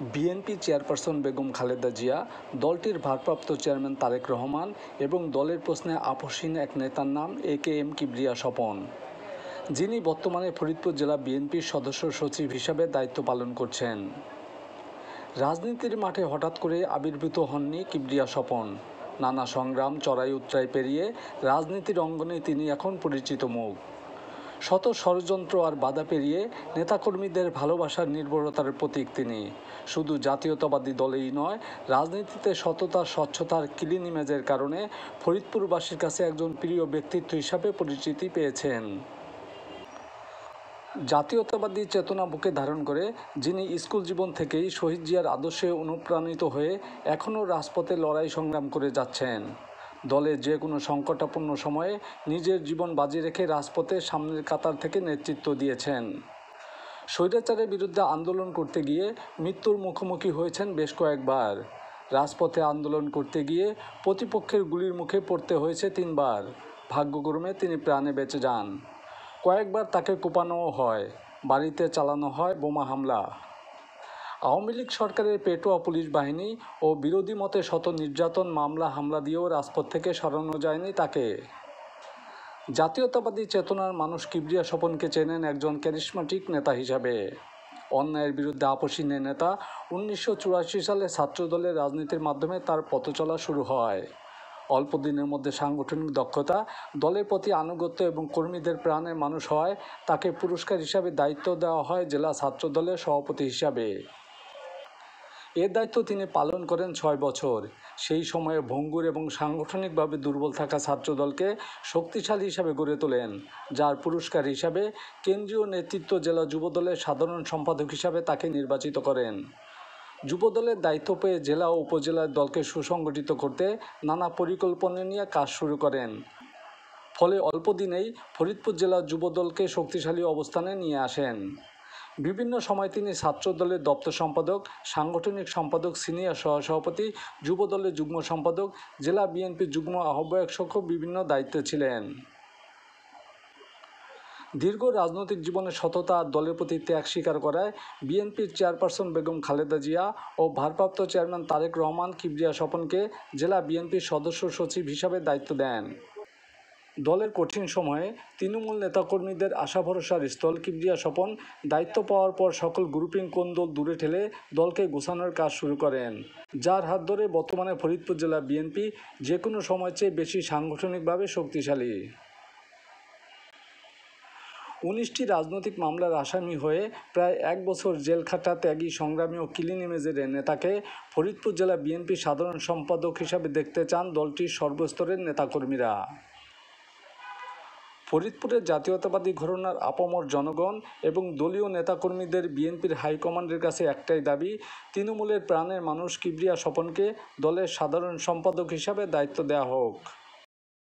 BNP chairperson Begum Khaleda Zia, দলটির ভারপ্রাপ্ত chairman Tarique Rahman এবং দলের প্রশ্নে আপোষহীন এক নেতার নাম একেএম কিবরিয়া স্বপন, যিনি বর্তমানে ফরিদপুর জেলা বিএনপির সদস্য সচিব হিসাবে দায়িত্ব পালন করছেন। রাজনীতির মাঠে হঠাৎ করে আবির্ভূত হননি কিবরিয়া স্বপন। নানা সংগ্রাম চড়াই উতরাই পেরিয়ে রাজনীতির অঙ্গনে তিনি এখন পরিচিত মুখ। শত ষড়যন্ত্র আর বাধা পেরিয়ে নেতাকর্মীদের ভালোবাসার নির্ভরতার প্রতীক তিনি। শুধু জাতীয়তাবাদী দলেই নয়, রাজনীতিতে সততা স্বচ্ছতার ক্লিন ইমেজের কারণে ফরিদপুরবাসীর কাছে একজন প্রিয় ব্যক্তিত্ব হিসাবে পরিচিতি পেয়েছেন। জাতীয়তাবাদী চেতনা বুকে ধারণ করে যিনি স্কুল জীবন থেকেই শহীদ জিয়ার আদর্শে অনুপ্রাণিত হয়ে এখনও রাজপথে লড়াই সংগ্রাম করে যাচ্ছেন। দলের যে কোনো সংকটাপন্ন সময়ে নিজের জীবন বাজি রেখে রাজপথে সামনের কাতার থেকে নেতৃত্ব দিয়েছেন। স্বৈরাচারের বিরুদ্ধে আন্দোলন করতে গিয়ে মৃত্যুর মুখোমুখি হয়েছেন বেশ কয়েকবার। রাজপথে আন্দোলন করতে গিয়ে প্রতিপক্ষের গুলির মুখে পড়তে হয়েছে 3 বার। ভাগ্যক্রমে তিনি প্রাণে বেঁচে যান। কয়েকবার তাকে কোপানোও হয়, বাড়িতে চালানো হয় বোমা হামলা। আওয়ামী লীগ সরকারের পেটোয়া পুলিশ বাহিনী ও বিরোধী মতে শত নির্যাতন মামলা হামলা দিয়েও রাজপথ থেকে সরানো যায়নি তাকে। জাতীয়তাবাদী চেতনার মানুষ কিবরিয়া স্বপনকে চেনেন একজন ক্যারিসমাটিক নেতা হিসাবে। অন্যায়ের বিরুদ্ধে আপোষহীন নেতা। 1984 সালে ছাত্রদলের রাজনীতির মাধ্যমে তার পথচলা শুরু হয়। অল্প দিনের মধ্যে সাংগঠনিক দক্ষতা, দলের প্রতি আনুগত্য এবং কর্মীদের প্রাণের মানুষ হয় তাকে পুরস্কার হিসাবে দায়িত্ব দেওয়া হয় জেলা ছাত্রদলের সভাপতি হিসাবে। এ দায়িত্ব তিনি পালন করেন 6 বছর। সেই সময়ে ভঙ্গুর এবং সাংগঠনিকভাবে দুর্বল থাকা ছাত্রদলকে শক্তিশালী হিসাবে গড়ে তোলেন, যার পুরস্কার হিসাবে কেন্দ্রীয় নেতৃত্ব জেলা যুবদলের সাধারণ সম্পাদক হিসাবে তাকে নির্বাচিত করেন। যুবদলের দায়িত্ব পেয়ে জেলা ও উপজেলার দলকে সুসংগঠিত করতে নানা পরিকল্পনা নিয়ে কাজ শুরু করেন। ফলে অল্প দিনেই ফরিদপুর জেলার যুবদলকে শক্তিশালী অবস্থানে নিয়ে আসেন। বিভিন্ন সময় তিনি ছাত্রদলের দপ্তর সম্পাদক, সাংগঠনিক সম্পাদক, সিনিয়র সহসভাপতি, যুবদলের যুগ্ম সম্পাদক, জেলা বিএনপির যুগ্ম আহ্বায়ক সহ বিভিন্ন দায়িত্বে ছিলেন। দীর্ঘ রাজনৈতিক জীবনে সততা আর দলের প্রতি ত্যাগ স্বীকার করায় বিএনপির চেয়ারপারসন বেগম খালেদা জিয়া ও ভারপ্রাপ্ত চেয়ারম্যান তারেক রহমান কিবরিয়া স্বপনকে জেলা বিএনপির সদস্য সচিব হিসাবে দায়িত্ব দেন। দলের কঠিন সময়ে তৃণমূল নেতাকর্মীদের আশা ভরসার স্থল কিবরিয়া স্বপন দায়িত্ব পাওয়ার পর সকল গ্রুপিং কোন্দল দূরে ঠেলে দলকে গোছানোর কাজ শুরু করেন, যার হাত ধরে বর্তমানে ফরিদপুর জেলা বিএনপি যে কোনো সময়ের চেয়ে বেশি সাংগঠনিকভাবে শক্তিশালী। 19টি রাজনৈতিক মামলার আসামি হয়ে প্রায় 1 বছর জেল খাটা ত্যাগী, সংগ্রামী ও ক্লিন ইমেজের নেতাকে ফরিদপুর জেলা বিএনপির সাধারণ সম্পাদক হিসাবে দেখতে চান দলটির সর্বস্তরের নেতাকর্মীরা। ফরিদপুরের জাতীয়তাবাদী ঘরানার আপামর জনগণ এবং দলীয় নেতাকর্মীদের বিএনপির হাইকমান্ডের কাছে একটাই দাবি, তৃণমূলের প্রাণের মানুষ কিবরিয়া স্বপনকে দলের সাধারণ সম্পাদক হিসাবে দায়িত্ব দেওয়া হোক।